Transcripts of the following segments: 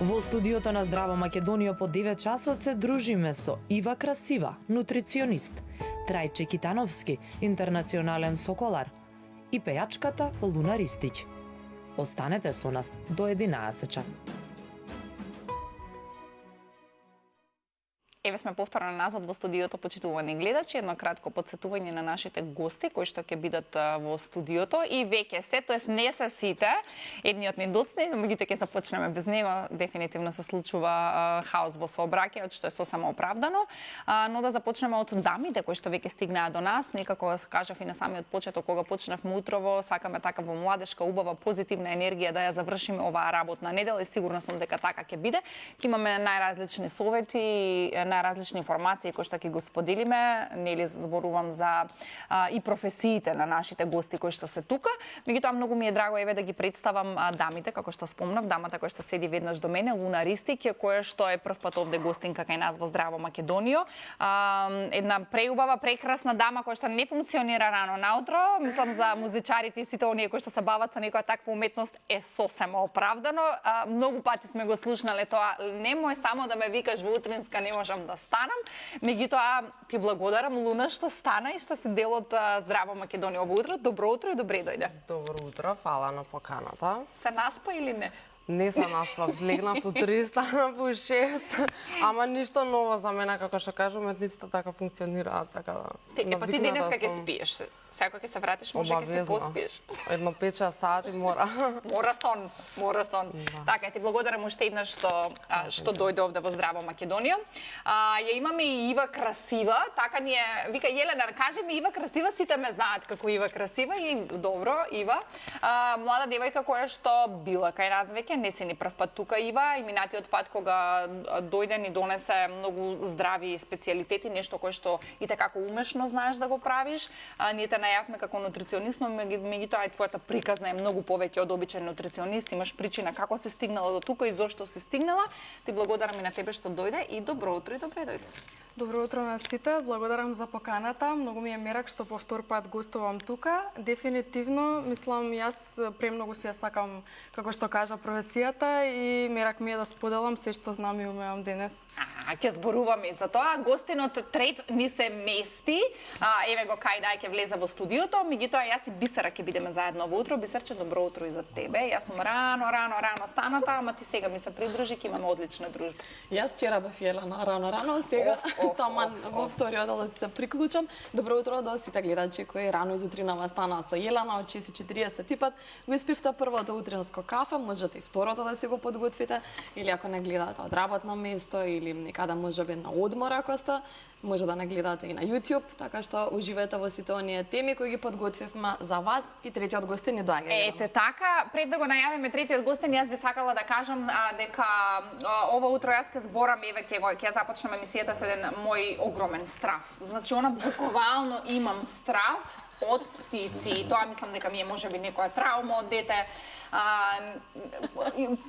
Во студиото на Здраво Македонија по 9 часот се дружиме со Ива Красива, нутриционист, Трајче Китановски, интернационален соколар и пејачката Луна Ристиќ. Останете со нас до 11 часот. Еве сме повторно назад во студиото, почитувани гледачи, едно кратко подсетување на нашите гости кои што ќе бидат во студиото и веќе се, тоест не се сите, едниот ни доцне, меѓутоа ќе започнеме без него, дефинитивно се случува хаос во сообраќајот, што е сосема оправдано, но да започнеме од дамите кои што веќе стигнаа до нас, некако кажав и на самиот почеток кога почнавме утрово, сакаме така во младешка, убава, позитивна енергија да ја завршиме оваа работна недела и сигурна сум дека така ќе биде. Ќе имаме најразлични совети, различни информации кои што ќе го споделиме, нели зборувам за и професиите на нашите гости кои што се тука. Меѓутоа многу ми е драго еве да ги представам дамите, како што спомнав, дамата која што седи веднаш до мене, Луна Ристиќ, која што е прв пат овде гостинка кај нас во Здраво Македонија. Една преубава, прекрасна дама која што не функционира рано наутро, мислам за музичарите и сите оние кои што се бават со некоја таква уметност е сосема оправдано. Многу пати сме го слушнале тоа, немо е само да ме викаш во утринска, не можам да станам. Меѓутоа ти благодарам, Луна, што стана и што си дел од Здраво Македонија ово утро. Добро утро и добре дојде. Добро утро, фала на поканата. Се наспа или не? Не се наспав, легнав по 3, станав по 6, ама ништо ново за мене, како што кажу, уметниците така функционираат, така да. Па ти денеска ќе спиеш. Секој ќе се вратиш, може ќе се поспиеш. Едно 5-6 сати мора. Мора сон. Да. Така, ти благодарам уште еднаш што дојде овде во Здраво Македонија. Ја имаме и Ива Красива, така ни е, вика Јелена, кажи ми Ива Красива, сите ме знаат како Ива Красива и добро, Ива. Млада девојка која што била кај нас веќе, не си ни прв пат тука Ива, и минатиот пат кога дојде ни донесе многу здрави специјалитети, нешто кое што и така умешно знаеш да го правиш. Ние те најавме како нутриционист, но меѓутоа твојата приказна е многу повеќе од обичаен нутриционист, имаш причина како се стигнала до тука и зошто се стигнала. Ти благодарам и на тебе што дојде и добро утро и добре дојде. Добро утро на сите, благодарам за поканата. Многу ми е мерак што по втор пат гостувам тука. Дефинитивно, мислам, јас премногу си ја сакам, како што кажа, професијата и мерак ми е да споделам се што знам и умеам денес. Ќе зборуваме за тоа. Гостинот трет ни се мести. Еве го кај ќе влезе во студиото. Меѓутоа јас и Бисера ќе бидеме заедно во утро. Бисерче, добро утро и за тебе. Јас сум рано станата, ама ти сега ми се придружи, ќе имаме одлична дружба. Јас вчера бев Јелена рано, сега таман во вториот дел да се приклучам. Добро утро до сите гледачи кои рано изутринава станаа со Јелена од 6:40 типат. Го испивте првото утринско кафе, можете и второто да си го подготвите, или ако не гледате од работно место или некаде можеби на одмор ако сте, може да не гледате и на YouTube, така што уживате во сите оние теми кои ги подготвивме за вас и третиот гостин ни доаѓа. Ете така, пред да го најавиме третиот гостин, јас би сакала да кажам дека ова утро јас ќе зборам, еве ќе започнеме емисијата со еден мој огромен страв. Значи, она буквално имам страв од птици. Тоа мислам дека ми е можеби некоја травма од дете.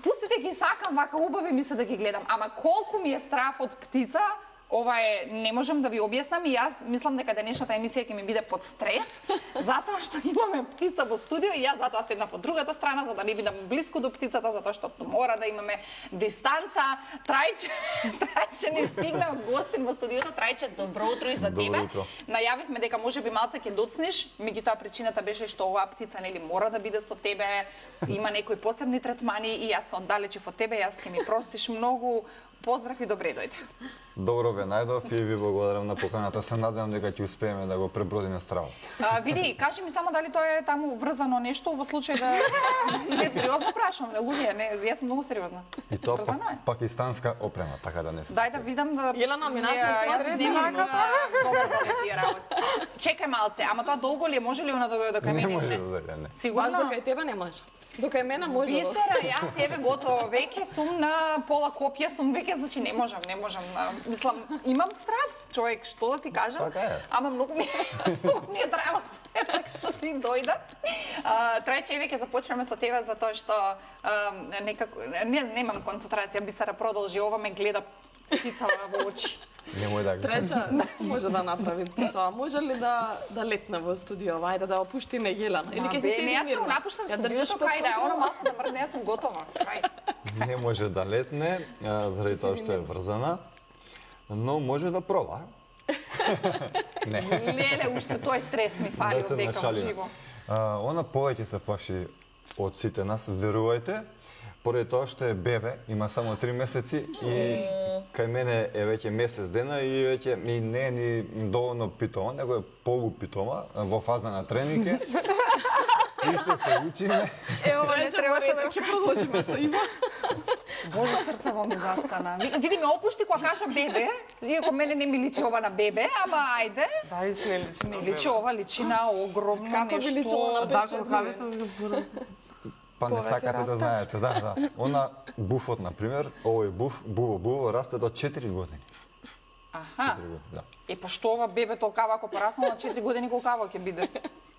Пустите ги сакам, вака убави ми се да ги гледам. Ама колку ми е страв од птица, ова е, не можам да ви објаснам и јас мислам дека денешната емисија ќе ми биде под стрес, затоа што имаме птица во студио и јас затоа седнав од другата страна, за да не бидам блиску до птицата, затоа што мора да имаме дистанца. Трајче не стигна гостин во студиото. Трајче, добро утро и за тебе. Најавивме дека можеби малце ќе доцниш, меѓутоа причината беше што оваа птица нели мора да биде со тебе, има некои посебни третмани и јас се оддалечив од тебе, јас ќе ми простиш многу. Поздрав и добре дојде. Добро ве најдов и ви благодарам на поканата. Се надевам дека ќе успееме да го пребродиме стравот. Види, кажи ми само дали тоа е таму врзано нешто во случај да не сериозно прашувам, луѓе, не, јас сум многу сериозна. И тоа пакистанска опрема, така да не се. Дај да видам да Јелена минатиот јас немам добро тие работи. Чекај малце, ама тоа долго ли е, може ли она да дојде до кај мене? Не може да дојде, не. Сигурно? Баш до кај тебе не може. До кај мене може. Бисера, јас еве готово, веќе сум на пола копија, сум веќе, значи не можам. Мислам, имам страв, човек, што да ти кажам, ама многу ми е драго сепак што ти дојде. Трајче, еве ќе започнеме со тебе затоа што некако немам концентрација. Бисера продолжи, ова ме гледа птица во очи. Немој да гледаш. Треча може да направи птица, а може ли да летне во студио, ајде да опушти на Јелена? Или ќе се седи Не, јас мирно? ќе напуштам Ја студиото, држиш под кај да е, контрола? она малку да мрдне, јас сум готова. Кај. Не може да летне, заради тоа што е врзана, но може да проба. Не. Леле, уште тој стрес ми фали Да се од дека нашалиме. живо. Она повеќе се плаши од сите нас, верувајте, поради тоа што е бебе, има само 3 месеци и кај мене е веќе месец дена и веќе и не е ни доволно питома, него е полупитома во фаза на тренинг е. И што се учиме, Ево, не Треча треба може се да ќе продолжиме со Иво. Боже, срцево ми застана. Види ме опушти кога кажа бебе, иако мене не ми личи ова на бебе, ама ајде. Да, не личи Ми личи ова, личи на огромно Како би нешто. личило на Да, 5-6 кога години? би се па не Повеќе сакате да расте. знаете, да. Она буфот, например, овој буво расте до 4 години. Аха. 4 години, да. Е, па што ова бебе толкава, ако пораснал на 4 години, колкава ќе биде?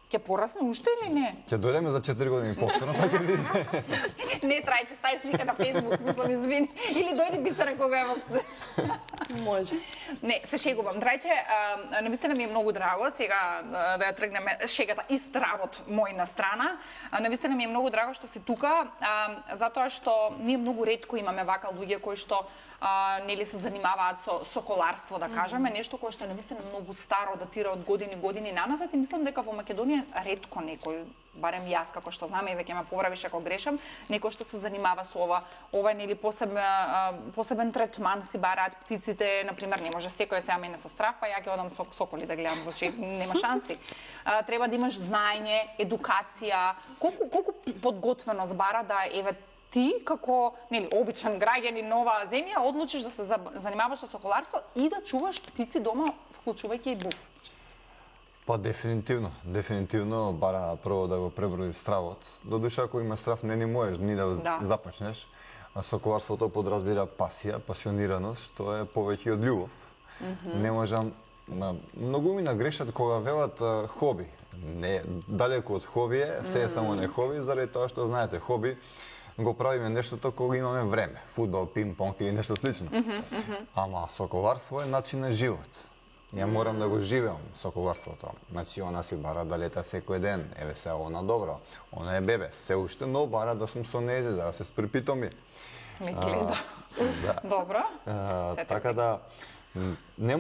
Ќе порасне уште или не? Ќе дојдеме за 4 години повторно, па ќе видиме. Не, трајче, стави слика на Facebook, мислам, извини. Или дојди Бисера кога е во... Може. Не, се шегувам. Трајче, навистина ми е многу драго, сега да ја тргнеме шегата и стравот мој на страна. Навистина ми е многу драго што си тука, затоа што ние многу ретко имаме вака луѓе кои што нели се занимаваат со соколарство, да кажеме, нешто кое што е навистина многу старо, датира од години наназад и мислам дека во Македонија ретко некој, барем јас како што знам, и веќе ме поправиш ако грешам, некој што се занимава со ова. Ова е нели посебен третман си бараат птиците, например, не може секој сега мене со страв, па ја ќе одам со соколи да гледам, зашто нема шанси. Треба да имаш знаење, едукација, колку подготвеност бара да еве ти како нели обичен граѓанин на оваа земја одлучиш да се занимаваш со соколарство и да чуваш птици дома, вклучувајќи и буф. Па дефинитивно бара прво да го преброи стравот. Додуша ако има страв не ни можеш ни да започнеш. А соколарството подразбира пасија, пасионираност, тоа е повеќе од љубов. Не можам многу ми нагрешат кога велат хоби. Не, далеку од хоби е, се е само не хоби, заради тоа што знаете, хоби го правиме нештото кога имаме време. Фудбал, пинг-понг или нешто слично. Ама соколарство е начин на живот. Ја морам да го живеам соколарството. Значи, она си бара да лета секој ден. Еве се она добро. Она е бебе. Се уште, но бара да сум со нејзе, за да се спрепитоми. Ми гледа. Добро. Така да, не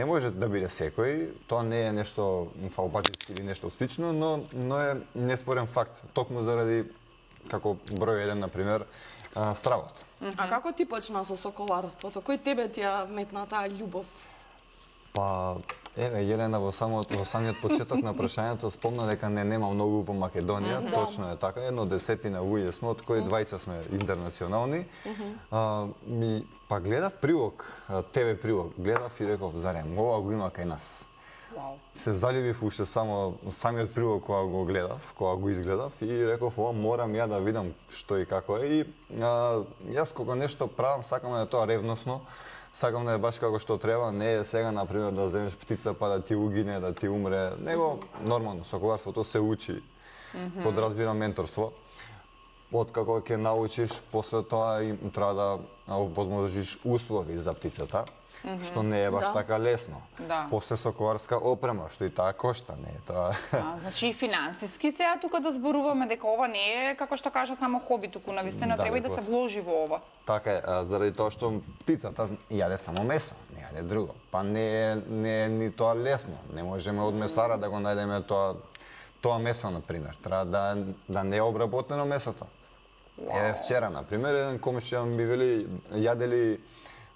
може да биде секој. Тоа не е нешто фалбачески или нешто слично, но е неспорен факт. Токму заради, како број 1, например, стравот. А како ти почна со соколарството? Кој тебе ти ја метна таа љубов? Па, еве, Јелена во самиот почеток на прашањето спомна дека нема многу во Македонија, точно е така, 1/10 луѓе сме, од кои 20 сме интернационални. Па гледав прилог, ТВ прилог, гледав и реков, зарем, ова го има кај нас. Се заљубив уште самиот прилог кога го гледав, кога го изгледав и реков, ова морам ја да видам што и како е. И јас кога нешто правам, сакам да е тоа ревносно, сакам да е баш како што треба, не е сега, например, да земеш птица па да ти угине, да ти умре, него нормално, соколарството се учи, подразбира менторство. Откако ќе научиш, после тоа и треба да овозможиш услови за птицата, што не е баш така лесно. После соколарска опрема, што и таа кошта, не е тоа. Значи и финансиски сега тука да зборуваме дека ова не е, како што кажа, само хоби, туку навистина треба и да се вложи во ова. Така е, заради тоа што птицата јаде само месо, не јаде друго. Па не е ни тоа лесно. Не можеме од месара да го најдеме тоа месо, например. Треба да не е обработено месото. Еве вчера, например, еден комшија ми вели, јадели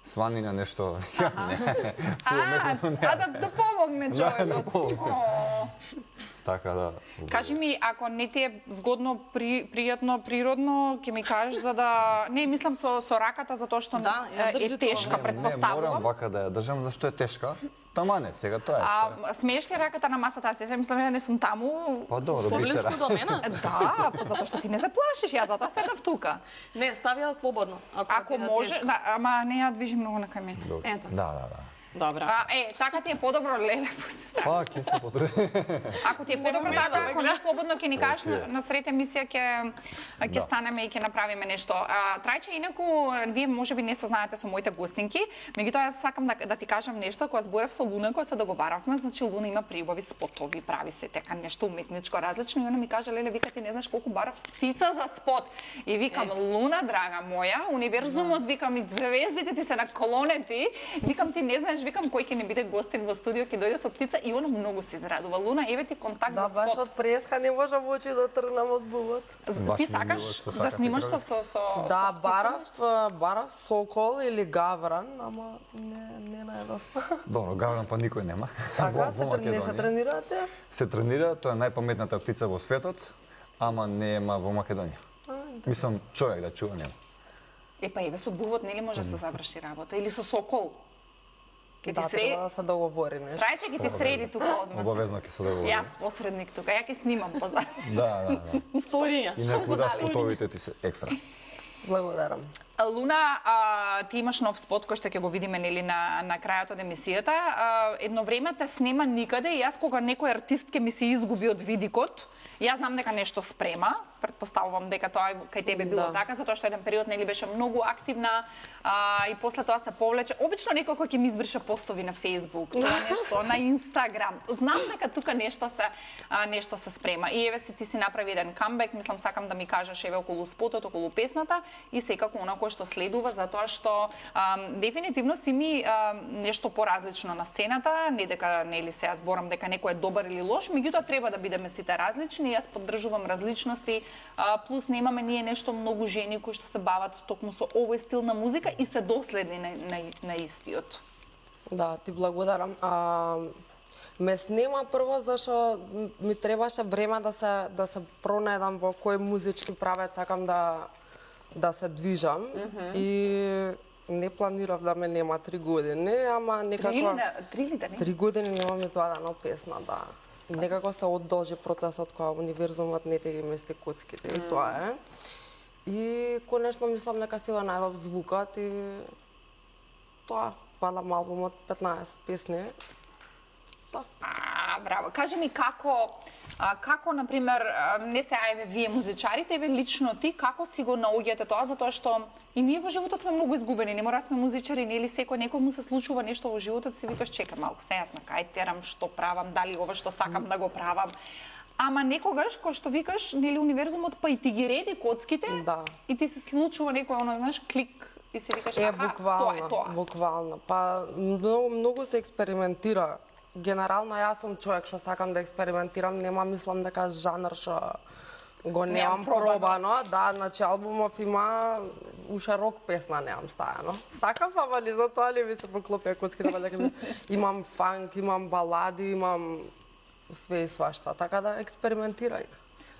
сванина нешто. Суво месото не. Да помогне човекот. Така да. Кажи ми, ако не ти е згодно, пријатно, природно, ќе ми кажеш за да... Не, мислам со раката, затоа што е тешка, Не предпоставувам. морам вака да ја држам, зашто е тешка. Тамане, сега тоа е. А смееш ли раката на масата? Аз мислам дека не сум таму. Па добро, Поблиску бисера. до мене? Да, затоа што ти не се плашиш, ја затоа седав тука. Не, стави ја слободно. Ако може, ама не ја движи многу на кај мене. Ето. Да. Добра. Така ти е подобро, леле, пусти се. Па, ќе се потруди. Ако ти е подобро така, ако не слободно ќе ни кажеш на сред емисија ќе станеме и ќе направиме нешто. Трајче, инаку вие можеби не се знаете со моите гостинки, меѓутоа јас сакам да ти кажам нешто, кога зборев со Луна, кога се договаравме, значи Луна има приубави спотови, прави се така нешто уметничко различно и она ми кажа, леле, вика ти не знаеш колку бара птица за спот. И викам, Луна, драга моја, универзумот, викам и звездите ти се наклонети, викам ти не знаеш, викам кој ќе не биде гостин во студио, ќе дојде со птица и она многу се израдува. Луна, еве ти контакт Да, за баш спот. од преска не можам очи да тргнам од бубот. Ти сакаш да снимаш со Да, барав сокол или гавран, ама не најдов. Добро, гавран па никој нема. Така, Во не се Македонија. тренирате? Се тренира, тоа е најпаметната птица во светот, ама нема во Македонија. Мислам, човек да чува нема. Епа еве со бувот нели може да се заврши работа или со сокол. Ке ти Да, среди. треба да се договориме. Трајче ќе ти среди тука одмас. Обавезно ќе се договориме. Јас посредник тука, ја ќе снимам позад. Да. Историја. И некуда спотовите ти се екстра. Благодарам. Луна, ти имаш нов спот кој што ќе го видиме нели на крајот од емисијата. Едно време те снема никаде и јас кога некој артист ќе ми се изгуби од видикот, јас знам дека нешто спрема, претпоставувам дека тоа кај тебе било така, затоа што еден период нели беше многу активна и после тоа се повлече. Обично некој кој ќе ми избриша постови на Facebook, тоа нешто на Instagram. Знам дека тука нешто се спрема. И еве ти си направи еден камбек, мислам сакам да ми кажеш еве околу спотот, околу песната и секако она кое што следува, затоа што дефинитивно си ми нешто поразлично на сцената, не дека нели се зборам дека некој е добар или лош, меѓутоа треба да бидеме сите различни. Јас поддржувам различности, плюс немаме ние нешто многу жени кои што се бават токму со овој стил на музика и се доследни на истиот. Да, ти благодарам. Ме снема прво зашто ми требаше време да се пронајдам во кој музички правец сакам да се движам и не планирав да ме нема 3 години, ама некако 3 или да не? 3 години немам извадено песна, да. Некако се одолжи процесот кога универзумот не те ги мести коцките и тоа е. И конечно мислам дека сега најдов звукот и тоа, палам албумот 15 песни. Да. Браво. Кажи ми како на пример, не се ајве вие музичарите, еве лично ти, како си го наоѓате тоа, затоа што и ние во животот сме многу изгубени, не мора да сме музичари, нели некој му се случува нешто во животот, си викаш чека малку, се јас на кај терам, што правам, дали ова што сакам да го правам. Ама некогаш, кој што викаш, нели универзумот па и ти ги реди коцките, и ти се случува некој, знаеш, клик и се викаш, тоа е тоа. Буквално. Па многу се експериментира. Генерално јас сум човек што сакам да експериментирам, нема мислам дека жанр што го немам пробано. Да, значи албумов има уште рок песна немам стајано. Сакам ама ли за тоа ли ми се поклопија коцките, дека имам фанк, имам балади, имам све и свашта, така да експериментирај.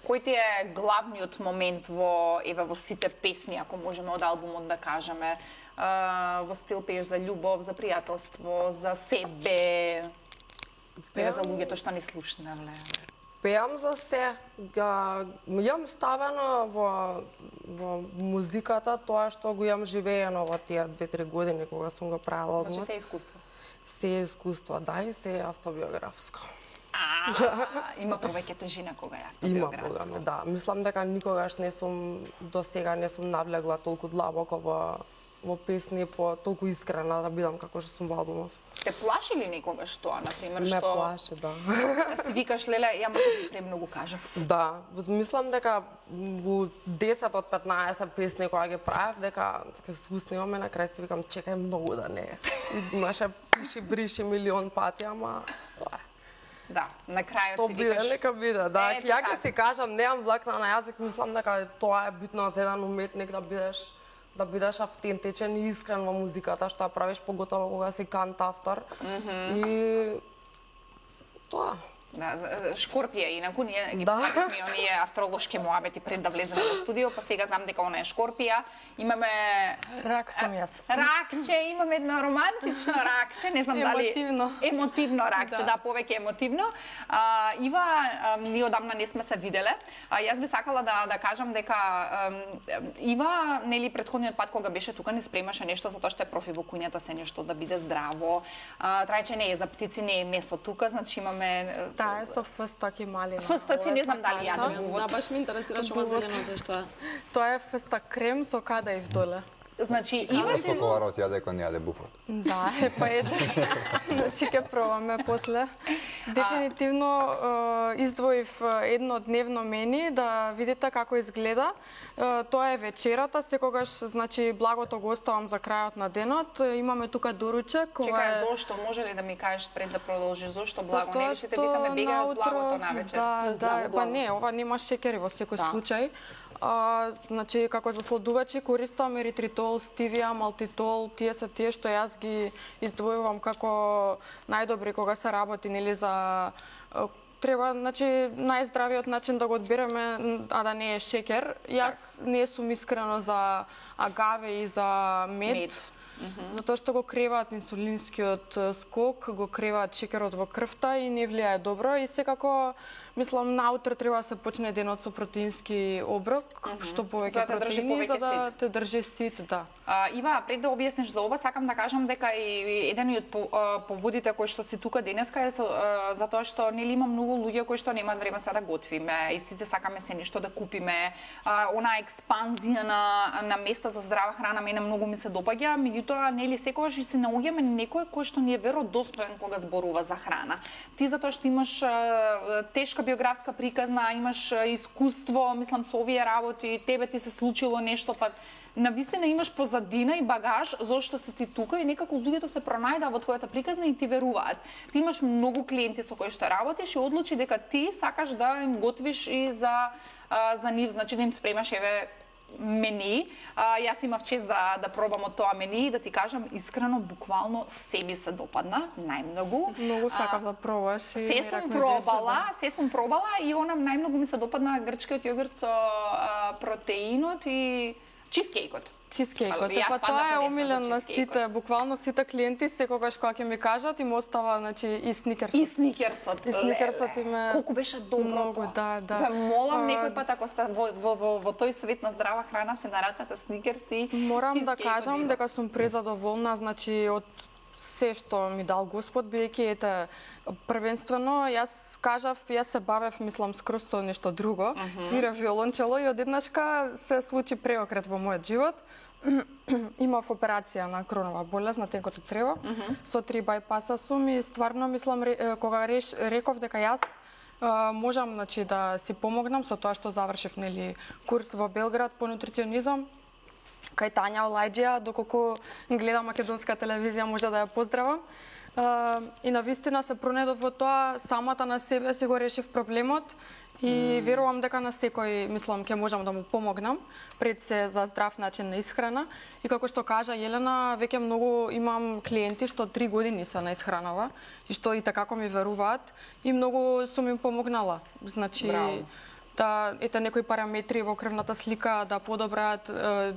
Кој ти е главниот момент во сите песни, ако можеме од албумот да кажеме? Во стил пееш за љубов, за пријателство, за себе, за луѓето што не слушнале? Пеам за се. Јам ставено во музиката тоа што го јам живеено во тие 2-3 години кога сум го правила албумот. Значи се искуство? Се искуство, да, и се автобиографско. Има повеќе тежина кога е Има автобиографско. богаме, да. Мислам дека никогаш до сега не сум навлегла толку длабоко во песни, толку искрена да бидам како што сум во албумов. Те плаши ли некогаш тоа, например, што... Ме плаши, да. Си викаш, леле, ја може би премногу кажав. Да, мислам дека во 10 од 15 песни кои ги правев, дека се суснимаме на крај си викам, чекај многу да не е. Имаше пиши, бриши милион пати, ама тоа е. Да, на крајот што си биде, викаш... нека биде, да. Ја ќе си кажам, немам влакна на јазик, мислам дека тоа е битно за еден уметник да бидеш автентичен и искрен во музиката што ја правиш, поготово кога си кантавтор. И тоа. Да, Шкорпија, инаку ние ги Да. правихме оние астролошки муабети пред да влеземе во студио, па сега знам дека она е Шкорпија. Имаме Рак сум јас. ракче, имаме едно романтично ракче, не знам Емотивно. дали емотивно ракче, да, повеќе емотивно. Ива, ние одамна не сме се виделе. Јас би сакала да кажам дека Ива, нели претходниот пат кога беше тука не спремаше нешто затоа што е профи во куњата, се нешто да биде здраво. Трајче не е за птици, не е месо тука, значи имаме Таа е со фстак и малина. фстаци, не знам дали јадеме Да, увод. баш ме интересира ова зеленото што е. Тоа е фстак крем со кадаив доле. Значи Ива Колку коварот јаде кој не јаде буфот. Да, па ете. Значи ќе пробаме после. Дефинитивно издвоив едно дневно мени да видите како изгледа. Тоа е вечерата, секогаш значи благото го оставам за крајот на денот. Имаме тука доручек, Чекај, зошто? Може ли да ми кажеш пред да продолжиш? Зошто благо? Не сите викаме бегај од благото навечер. Да, Здраво па благо. не, ова нема шекери во секој Да. случај. Значи, како засладувачи користам еритритол, стивија, малтитол, тие се тие што јас ги издвојувам како најдобри кога се работи, нели, за треба, значи, најздравиот начин да го одбереме, а да не е шекер. Јас не сум искрено за агаве и за мед. Затоа што го креваат инсулинскиот скок, го креваат шекерот во крвта и не влијае добро. И секако, мислам, наутро треба да се почне денот со протеински оброк, што За повеќе да те држи протеини, за повеќе да сит. те држи сит, да. Ива, пред да објасниш за ова, сакам да кажам дека и еден од поводите кои што си тука денеска е затоа што нели има многу луѓе кои што немаат време сега да готвиме и сите сакаме се нешто да купиме. Она експанзија на места за здрава храна мене многу ми се допаѓа, меѓутоа нели секогаш и се наоѓаме некој кој што ни е веродостоен кога зборува за храна. Ти затоа што имаш тешка биографска приказна, имаш искуство, мислам со овие работи, тебе ти се случило нешто, па навистина имаш позадина и багаж зошто си ти тука и некако луѓето се пронајдаа во твојата приказна и ти веруваат. Ти имаш многу клиенти со кои што работиш и одлучи дека ти сакаш да им готвиш и за нив, значи да им спремаш еве мени. Јас имав чест да пробам од тоа мени и да ти кажам искрено, буквално себе се допадна најмногу. Многу сакав да пробаш и Се мерак сум ми беше, пробала, се сум пробала и она најмногу ми се допадна грчкиот јогурт со протеинот и чизкејкот. Чизкејкот, Јас па тоа паднав е по омилен на чизкејкот. сите, буквално сите клиенти секогаш кога ќе ми кажат им остава значи и сникерсот. И сникерсот. И сникерсот им е Колку беше добро многу, тоа. да, да. Ве молам некој пат ако сте во тој свет на здрава храна се нарачате сникерси. Морам да чизкејк кажам од дека сум презадоволна, значи од се што ми дал Господ, бидејќи ете првенствено јас кажав, јас се бавев, мислам, скроз со нешто друго, свирев виолончело и одеднашка се случи преокрет во мојот живот. Имав операција на кронова болест на тенкото црево, со 3 бајпаса сум и стварно мислам кога реков дека јас можам значи да си помогнам со тоа што завршив нели курс во Белград по нутриционизам кај Тања Олајџија, доколку гледа македонска телевизија може да ја поздравам. И навистина се пронедов во тоа, самата на себе си го решив проблемот и верувам дека на секој, мислам, ќе можам да му помогнам пред се за здрав начин на исхрана. И како што кажа Јелена, веќе многу имам клиенти што 3 години се на исхранава и што и такако ми веруваат и многу сум им помогнала. Значи, Браво. да ете некои параметри во крвната слика да подобраат,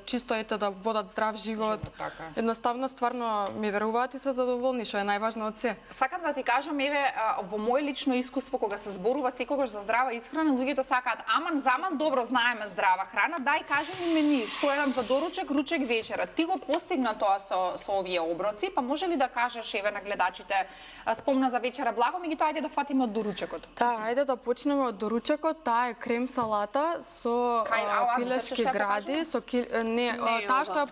чисто ете да водат здрав живот. така. Едноставно стварно ми веруваат и се задоволни, што е најважно од се. Сакам да ти кажам, еве, во моје лично искуство, кога се зборува секогаш за здрава исхрана, луѓето сакаат, заман добро знаеме здрава храна, дај кажи ми мени, што едам за доручек, ручек, вечера. Ти го постигна тоа со овие оброци, па може ли да кажеш, еве, на гледачите, спомна за вечера благо, меѓутоа ајде да фатиме од доручекот. Да, ајде да почнеме од доручекот. Таа е крем салата со пилешки што ја гради, со Не, таа што ја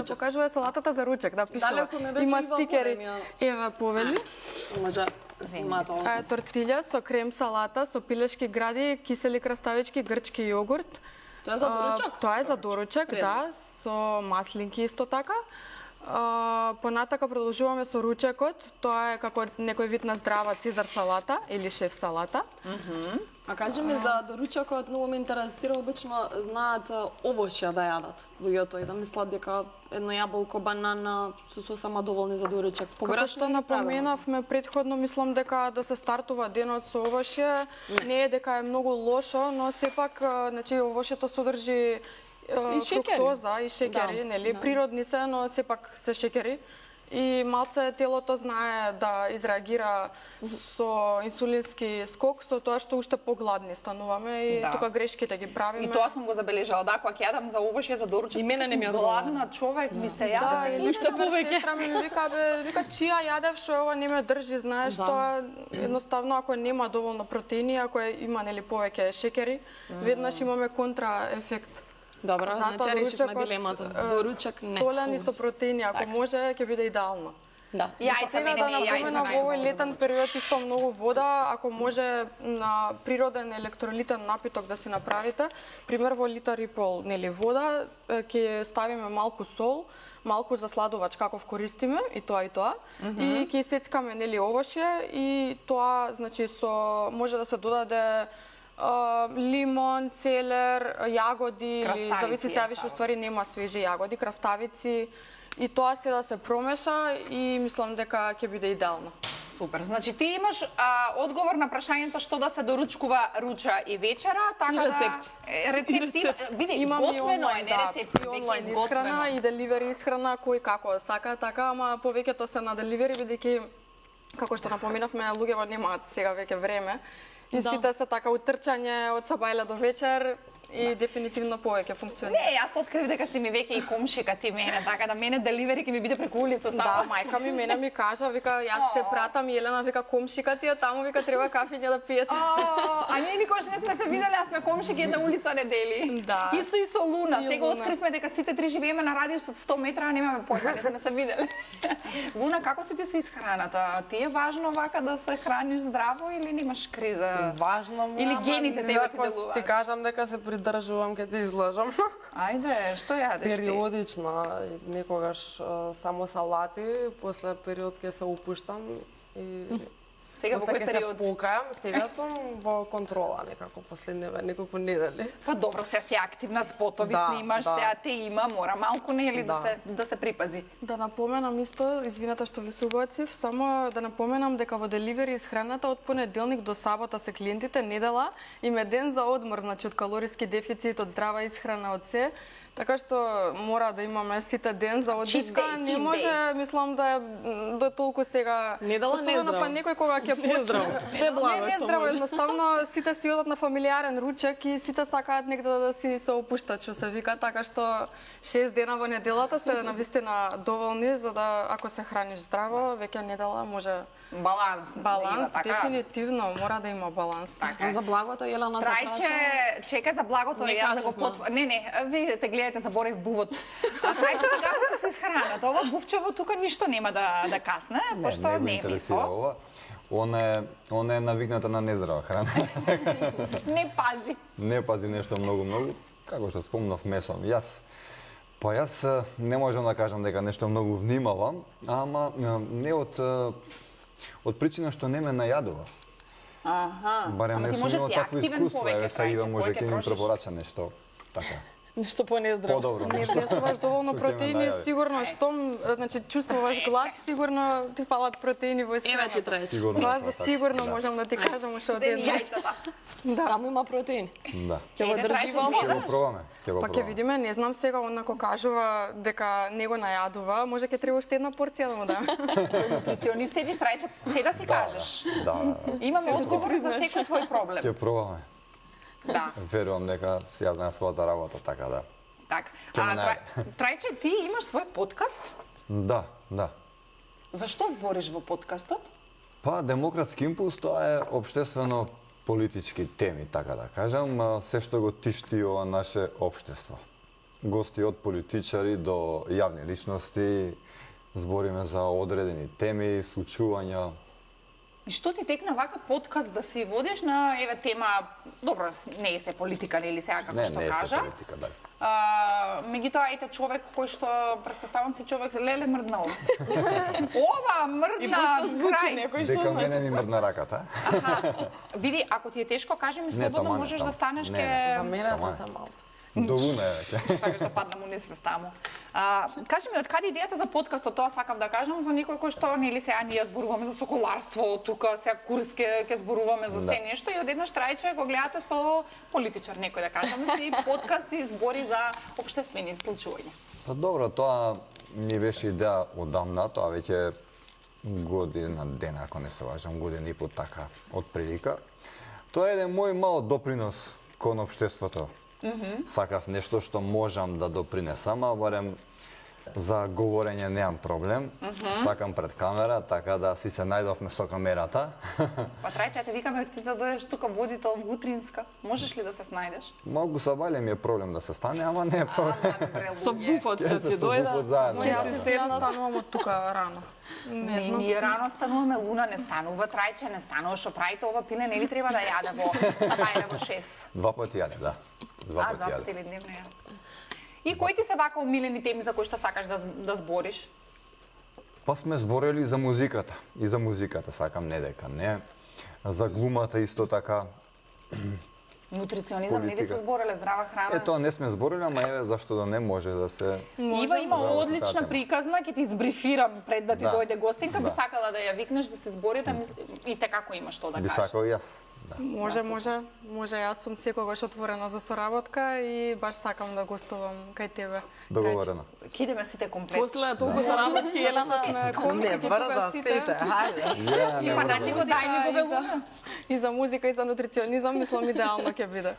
покажува е салатата за ручек, да пишува. Далеку не беше Има Ива стикери. Будем, ја. Еве повели. Може снимател. Таа е тортилја со крем салата, со пилешки гради, кисели краставички, грчки јогурт. Тоа е за доручок? Тоа е за доручек, Вредно. да, со маслинки исто така. Понатака продолжуваме со ручекот, тоа е како некој вид на здрава цезар салата или шеф салата. А кажи ми за доручокот, многу ме интересира, обично знаат овошја да јадат луѓето и да мислат дека едно јаболко, банана се сосема доволни за доручок. Како што напоменавме претходно, мислам дека да се стартува денот со овошје не е дека е многу лошо, но сепак значи овошјето содржи фруктоза и шеќери, нели? Природни се, но сепак се шеќери. И малце телото знае да изреагира со инсулински скок, со тоа што уште погладни стануваме и тука грешките ги правиме. И тоа сум го забележала, да, кога ќе јадам за овошје, за доручок, и мене не ми е гладна човек, ми се јаде. Да, или уште повеќе. Сестра ми вика, вика чија јадев што ова не ме држи, знаеш, тоа едноставно ако нема доволно протеини, ако има нели повеќе шеќери, веднаш имаме контраефект. Добро, значи решивме дилемата. Доручок не. Солени со протеини, ако може, ќе биде идеално. Да. Сега да напоменам во овој летен период исто многу вода, ако може на природен електролитен напиток да си направите, пример во литар и пол, нели вода, ќе ставиме малку сол, малку засладувач каков користиме и тоа и ќе сецкаме нели овошје и тоа значи со може да се додаде лимон, целер, јагоди, или зависи се више уствари нема свежи јагоди, краставици и тоа се да се промеша и мислам дека ќе биде идеално. Супер. Значи ти имаш одговор на прашањето што да се доручкува руча и вечера, така и рецепти. Рецепти. Биде изготвено е, не рецепти, и онлайн исхрана и деливери исхрана кој како сака, така, ама повеќето се на деливери бидејќи како што напоменавме, луѓето немаат сега веќе време. И сите се така утрчање од сабајле до вечер и дефинитивно повеќе функционира. Не, јас открив дека си ми веќе и комшика ти мене, така да мене деливери ќе ми биде преку улица само. Да, мајка ми мене ми кажа, вика јас се пратам Јелена, вика комшика ти е таму, вика треба кафење да пиете. А ние никош не сме се виделе, а сме комшики, една улица не дели. Да. Исто и со Луна. Сега откривме дека сите три живееме на радиус од 100 метра, а немаме појма, не сме се виделе. Луна, како си ти со исхраната? Ти е важно вака да се храниш здраво или немаш криза? Важно ми, или гените тебе ти делуваат? Ти кажам дека се придržувам, ќе те излажам. Ајде, што јадеш ти? Периодично, некогаш само салати, после период ќе се упуштам и сега во кој период? Се покајам, сега сум во контрола некако последниве неколку недели. Па добро, се си активна, спотови снимаш, сега те има, мора малку нели да се припази. Да напоменам исто, извинете што ви се убацив, само да напоменам дека во деливери исхраната од понеделник до сабота се клиентите, недела им е ден за одмор, значи од калориски дефицит, од здрава исхрана, од се. Така што мора да имаме сите ден за одишка, не може, мислам да е до толку сега. Недела не е здраво. Па некој кога ќе почне. Све благо не е што здраво, може. едноставно сите си одат на фамилиарен ручек и сите сакаат негде да си се опуштат, што се вика, така што 6 дена во неделата се навистина доволни за да ако се храниш здраво, веќе недела може Баланс. баланс, така. дефинитивно мора да има баланс. Така. За благото Јелена Трајче, чека за благото, Не јас да го кажавме. Не, видите, гледате, заборев бувот. А Трајче, како се исхраната? Ова бувчево тука ништо нема да касне, пошто го не е интересира месо. ова. Она е навикната на нездрава храна. Не пази. Не пази нешто многу, како што спомнав месо. Јас не можам да кажам дека нешто многу внимавам, ама не од причина што не ме најадува. Аха. Барем Ама не ти сум може имал си такво активен искуство, повеќе, еве сега Трајче, може повеќе ќе ми трошиш. препорача нешто така. Нешто понездраво. Подобро Не нешто. весуваш доволно Што ќе ме протеини, најави. сигурно штом значи чувствуваш глад, сигурно ти фалат протеини во Еве исхраната. ти Трајче. Сигурно. Това е за така. сигурно Да. можам да ти кажам уште од Земи еден. јајцата. Таму има протеини. Да. Ќе го Еде, држи Трајче, во Ќе вода. го пробаме, ќе го Па ќе пробаме. видиме, не знам сега онако кажува дека не го најадува, може ќе треба уште една порција да му дам. Нутриционист седиш, Трајче, се да си кажеш. Да. Имаме одговор за секој твој проблем. Ќе пробаме. Да. Верувам дека си ја знаеш својата работа, така да. Так. Ќе ме најде. Трајче, ти имаш свој подкаст? Да. Зашто збориш во подкастот? Па, Демократски импулс, тоа е општествено политички теми, така да кажам, се што го тишти ова наше општество. Гости од политичари до јавни личности, збориме за одредени теми, случувања. И што ти текна вака подкаст да си водиш на еве тема, добро, не е се политика или сега како што Не е се кажа, политика, да. Меѓутоа, ете човек кој што, претпоставам си човек, леле мрднал. Ова мрдна крај. некој Дека мене ми мрдна раката. Види, ако ти е тешко, кажи ми слободно, таман е, можеш таман. да станеш Не, ке... За мене да се малце. До луна е веќе. Сакаш да падна му несвеста му. Кажи ми, од каде идејата за подкастот? Тоа сакам да кажам за некој кој што, нели сега ние зборуваме за соколарство, тука сега курс ќе зборуваме за се нешто и одеднаш трајче го гледате со политичар, некој да кажам, си подкаст и збори за општествени случувања. Па добро, тоа ми беше идеја одамна, тоа веќе година дена, ако не се лажам, година и по така, од прилика. Тоа е еден мој мал допринос кон општеството. Сакав нешто што можам да допринесам, а барем за говорење немам проблем. Сакам пред камера, така да си се најдовме со камерата. Па трајче, те викаме ти да дадеш тука водител утринска. Можеш ли да се снајдеш? Малку са бале ми е проблем да се стане, ама не е проблем. Со буфот кога си Со дојде. буфот заедно. Јас да. си сега станувам од тука рано. Не знам. Ние рано стануваме, Луна не станува, трајче не станува, што правите ова пиле, нели треба да јаде во сабајле во 6? 2 пати јаде, да. 2 пати јаде. Или дневно јаде. И кои ти се вака омилени теми за кои што сакаш да збориш? Па сме зборели за музиката. И за музиката сакам, не дека не. За глумата исто така. Нутриционизам, нели Политика. сте збореле, здрава храна? Тоа не сме зборели, ама еве зашто да не може да се... Ива има Да, одлична таа тема. приказна, ќе ти избрифирам пред да ти Да. дојде гостинка, би Да. сакала да ја викнеш да се зборите, и те како имаш што да Би кажеш. сакал и јас. Да. Може, јас сум секогаш отворена за соработка и баш сакам да гостувам кај тебе. Договорено. Ќе идеме сите комплет. После толку се работи Елена. Сме комши Не брза сите, хајде. Ја, не Па да ти го дај ми го и за- Луна. И за музика и за нутриционизам мислам идеално ќе биде.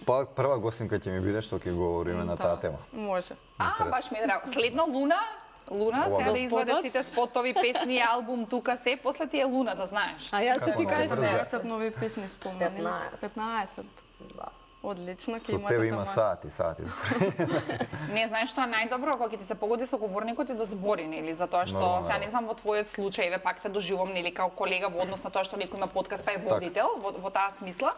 Па прва гостинка ќе ми биде што ќе говориме на таа тема. Може. Баш ми е драго. Следно Луна, Ова сега да го изваде спотот? сите спотови, песни, албум, тука се, после ти е Луна, да знаеш. А јас си ти Како кажам, добро. 10 нови песни спомнани. 15. 15. Да. Одлично, ќе Со имате тебе има тама. сати. Не знаеш што е најдобро кога ќе ти се погоди со говорникот и да збори, нели, затоа што Нормално. сега не знам во твојот случај, еве пак те доживувам нели као колега во однос на тоа што некој има подкаст па е водител, во таа смисла.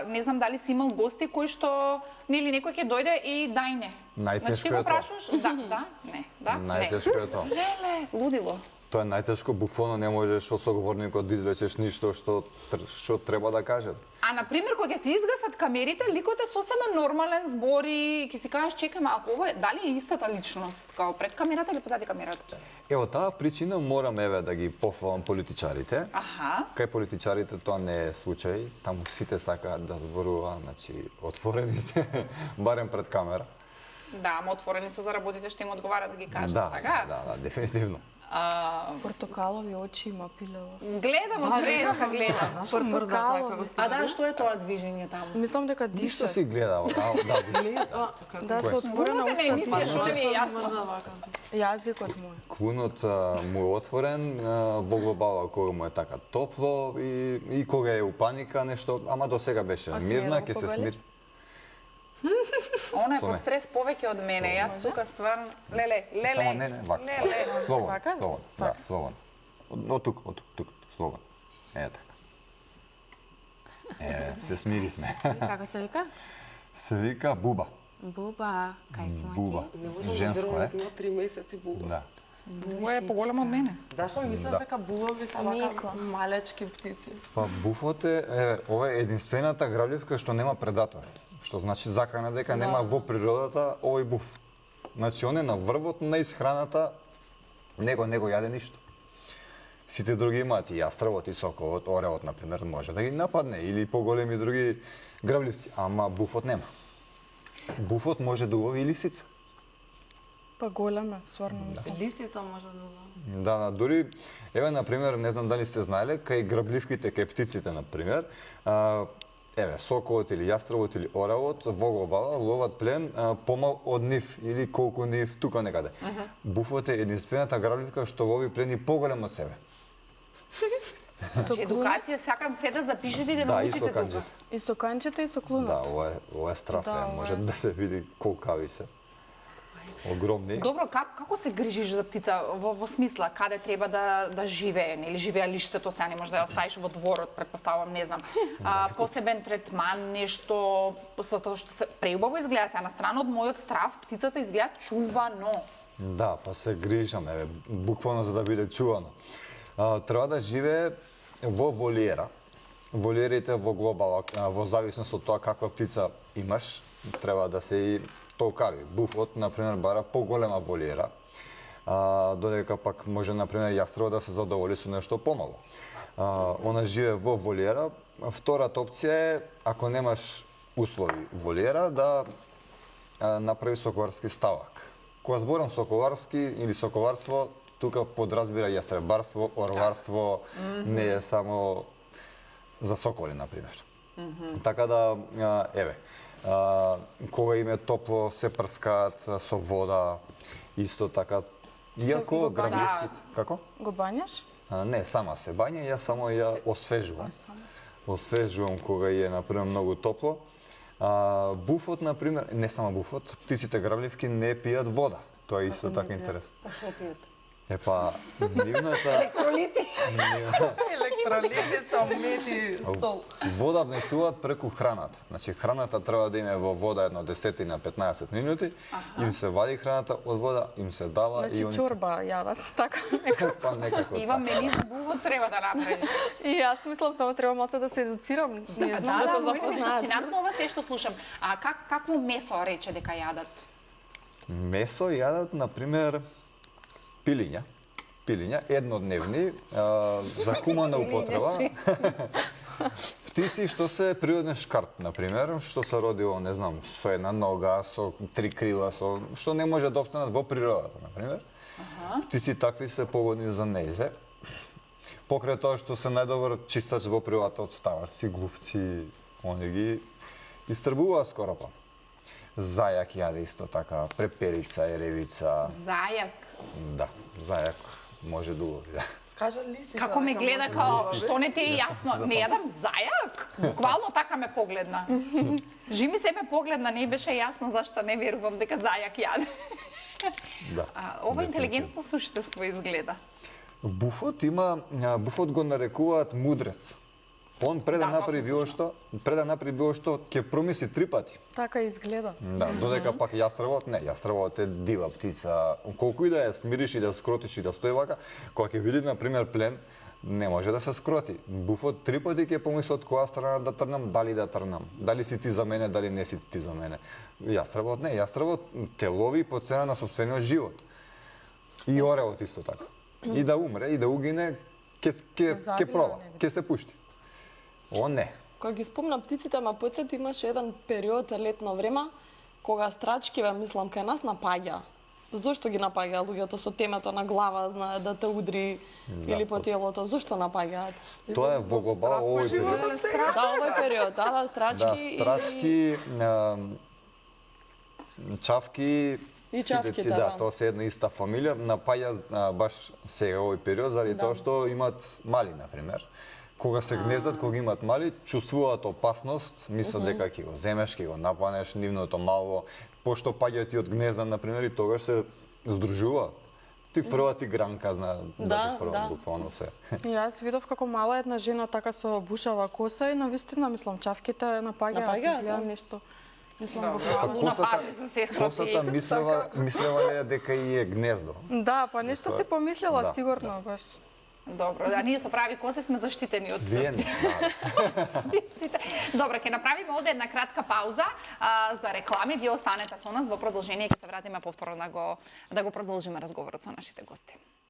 Не знам дали си имал гости кои што нели некој ќе дојде и дај не. Најтешко ти го е тоа. прашуваш, да, не. Најтешко е тоа. Леле, лудило. Тоа е најтешко, буквално не можеш од соговорникот да изречеш ништо што треба да каже. А на пример кога ќе се изгасат камерите, ликот е сосема нормален, збори, ќе си кажеш чекај малку, ова е дали е истата личност као пред камерата или позади камерата? Ево таа причина морам еве да ги пофалам политичарите. Аха. Кај политичарите тоа не е случај, таму сите сакаат да зборуваат, значи отворени се, барем пред камера. Да, ама отворени се за работите што им одговара да ги кажат, Да, така? да, дефинитивно. Портокалови очи има пилево. Гледам од преска, гледам. Зашо мрда така го А да, што е тоа движење таму? Мислам дека Ништо диша. си гледал, да, Да, се отворена Клунот е ме уста. емисија, што не ми е јасно. Јазикот мој. клунот му е отворен во глобала кога му е така топло и кога е у паника нешто, ама до сега беше А смее мирна, да ќе го се побели? смири. Она е Со под не. стрес повеќе од мене. Јас тука стварно леле. Само не, вака. Леле. Слободно, Вака? слободно, да, слободно. Од тук, слободно. Така. Се смиривме. Како се вика? Се вика Буба. Буба, кај си Буба. мајке? Женско е. Има 3 месеци буба. Да. Ова е поголем од мене. Зашо мислам Да. дека бубави се вака малечки птици? Па буфот ова е единствената грабливка што нема предатор. Што значи закана дека нема во природата овој буф. Значи он е на врвот на исхраната, не го јаде ништо. Сите други имаат и јастравот и соколот, оревот например може да ги нападне или поголеми други грабливци, ама буфот нема. Буфот може да улови и лисица. Па голема, стварно мислам. Лисица може да улови. Да, дури, еве, например, не знам дали сте знаеле, кај грабливките, кај птиците, например, еве, соколот или јастравот или оравот во глобала ловат плен помал од нив или колку нив тука некаде. Буфот е единствената грабливка што лови плен и поголем од себе. Значи едукација сакам се да запишете и да Да, и научите со тука. канџет. И со канчето и со Да, клунот. ова е страф, Да, ова може е. да се види колкави се. огромни. Добро, како се грижиш за птица во смисла каде треба да живее, нели живеалиштето сега не може да ја оставиш во дворот, претпоставувам, не знам. Посебен третман, нешто затоа што се преубаво изгледа сега на страна од мојот страв, птицата изгледа чувано. Да, па се грижаме, буквално за да биде чувано. Треба да живее во волиера. Волиерите во глобала, во зависност од тоа каква птица имаш, треба да се и толкави. Буфот, например, бара поголема волиера, додека пак може, например, јастребот да се задоволи со нешто помало. Она живее во волиера. Втората опција е, ако немаш услови волиера, да направи соколарски ставак. Кога зборам соколарски или соколарство, тука подразбира јастребарство, орларство, не е само за соколи, например. Така да, еве, кога им е топло, се прскаат со вода, исто така. Иако грабливците... Како? Го бањаш? Не, сама се бања, јас само ја освежувам. Освежувам кога е, например, многу топло. Буфот, например, не само буфот, птиците грабливки не пијат вода. Тоа е исто така интересно. Па што пијат? Епа, нивната... Електролити. Електролити, сомнети, сол. Вода внесуваат преку храната. Значи, храната треба да име во вода едно 10 на 15 минути, им се вади храната од вода, им се дава Значи и они... чорба јадат, така. Па некако Ива така. мени за бувот треба да направиш. И јас мислам само треба малце да се едуцирам, не знам да се запознаат. Фасцинантно ова се што слушам. А какво месо рече дека јадат? Месо јадат, например, пилиња, еднодневни, за хумана употреба. Птици што се природен шкарт, например, што се родило, не знам, со една нога, со 3 крила, што не може да опстанат во природата, например. Птици такви се погодни за нејзе. Покрај тоа што се најдобар чистач во природата од ставарци, глувци, они ги истрбуваат скоро па. Зајак јаде исто така, преперица, еревица. Зајак. Да, зајак може да улови, да. Кажа лисица. Како ме дека гледа може као, да што не ти е јасно, не јадам зајак? Буквално така ме погледна. Жими се ме погледна, не беше јасно зашто не верувам дека зајак јаде. Да. Ова интелигентно сушителство изгледа. Буфот го нарекуваат мудрец. Он пред да направи било што, ќе промисли 3 пати. Така изгледа. Да, додека пак јастребот, не, јастребот е дива птица. Колку и да ја смириш и да скротиш и да стои вака, кога ќе види, например, плен, не може да се скроти. Буфот 3 пати ќе помисли од која страна да трнам, дали да трнам. Дали си ти за мене, дали не си ти за мене. Јастребот не, јастребот те лови по цена на сопствениот живот. И орелот исто така. И да умре, и да угине, ќе проба, ќе се пушти. О, не. Кога ги спомна птиците, ма подсет имаше еден период летно време, кога страчкиве, мислам, кај нас напаѓа. Зошто ги напаѓа луѓето со темето на глава, знае да те удри или по телото? Зошто напаѓаат? Тоа е во глобал овој период. Да, овој период, да, страчки Да, страчки, чавки, И чавките, сите, да. тоа се една иста фамилија, напаѓа баш сега овој период заради тоа што имаат мали, например. Кога се гнездат, кога имаат мали, чувствуваат опасност, мислат дека ќе го земеш, ќе го напанеш нивното мало, пошто паѓаат и од гнезда, например, и тогаш се здружуваат. Ти фрла, ти гранка, знае, Да, фрла, да. буквално се. Јас видов како мала една жена така со бушава коса и навистина, мислам, чавките напаѓаат, Напаѓаат, изгледа да. нешто. Мислам, буквално. Луна, пази се, сестро ти. Косата мислела е дека и е гнездо. Да, па нешто си помислила Да, сигурно, баш. Добро, да, ние со прави коси сме заштитени од Вие не, да. Добро, ќе направиме овде една кратка пауза за реклами. Вие останете со нас, во продолжение ќе се вратиме повторно да го продолжиме разговорот со нашите гости.